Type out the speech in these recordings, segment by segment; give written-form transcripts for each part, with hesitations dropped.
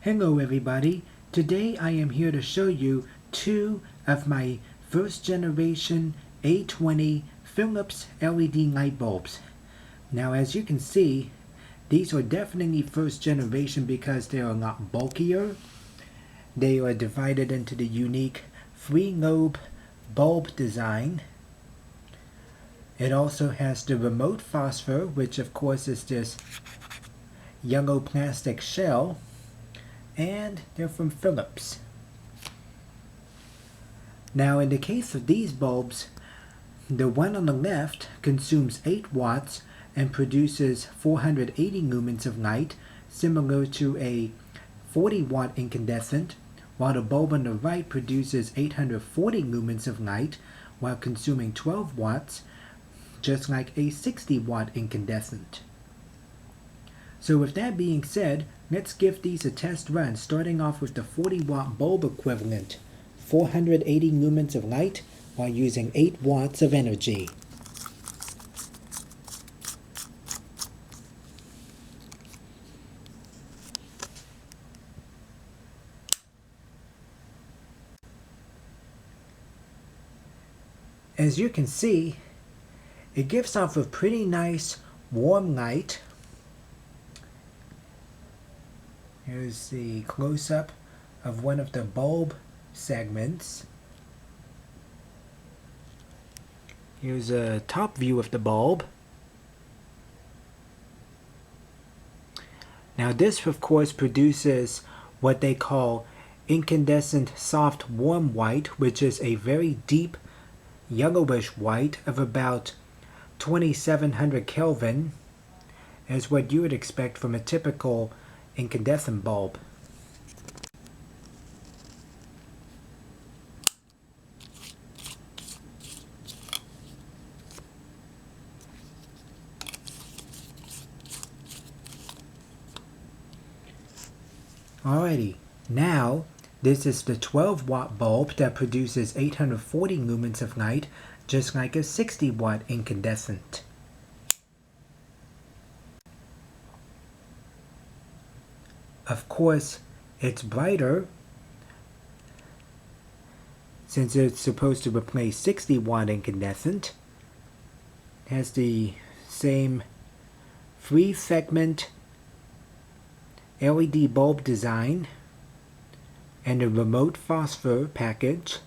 Hello everybody, today I am here to show you two of my first generation A20 Philips LED light bulbs. Now as you can see, these are definitely first generation because they are a lot bulkier. They are divided into the unique 3-lobe bulb design. It also has the remote phosphor, which of course is this yellow plastic shell. And they're from Philips. Now in the case of these bulbs, the one on the left consumes 8 watts and produces 480 lumens of light, similar to a 40 watt incandescent, while the bulb on the right produces 840 lumens of light while consuming 12 watts, just like a 60 watt incandescent. So with that being said, let's give these a test run, starting off with the 40 watt bulb equivalent, 480 lumens of light while using 8 watts of energy. As you can see, it gives off a pretty nice warm light. Here's the close-up of one of the bulb segments. Here's a top view of the bulb. Now this of course produces what they call incandescent soft warm white, which is a very deep yellowish white of about 2700 Kelvin, as what you would expect from a typical incandescent bulb. Alrighty, now this is the 12 watt bulb that produces 840 lumens of light, just like a 60 watt incandescent. Of course, it's brighter since it's supposed to replace 60 watt incandescent. It has the same 3-segment LED bulb design and a remote phosphor package.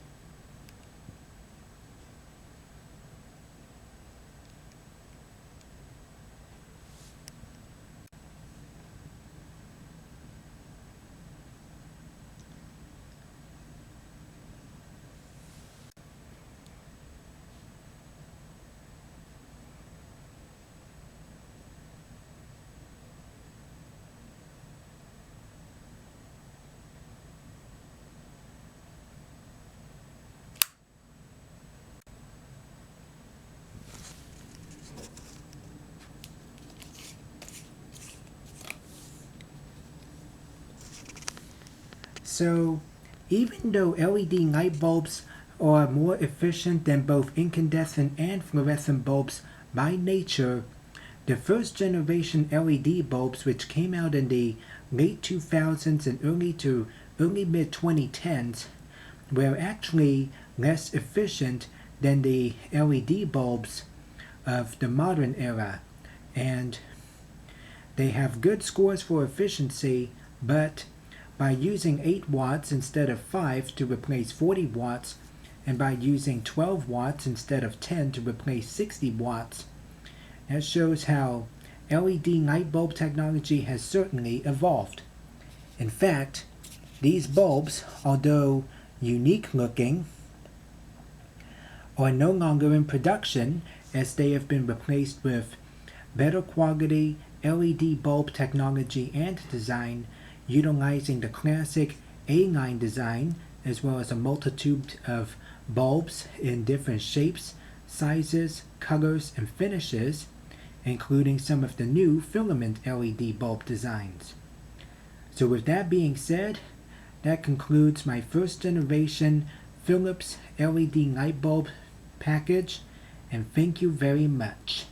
So, even though LED light bulbs are more efficient than both incandescent and fluorescent bulbs by nature, the first generation LED bulbs, which came out in the late 2000s and early mid 2010s, were actually less efficient than the LED bulbs of the modern era. And they have good scores for efficiency, but by using 8 watts instead of 5 to replace 40 watts, and by using 12 watts instead of 10 to replace 60 watts, that shows how LED light bulb technology has certainly evolved. In fact, these bulbs, although unique looking, are no longer in production as they have been replaced with better quality LED bulb technology and design, utilizing the classic A-line design, as well as a multitude of bulbs in different shapes, sizes, colors, and finishes, including some of the new filament LED bulb designs. So with that being said, that concludes my first generation Philips LED light bulb package, and thank you very much.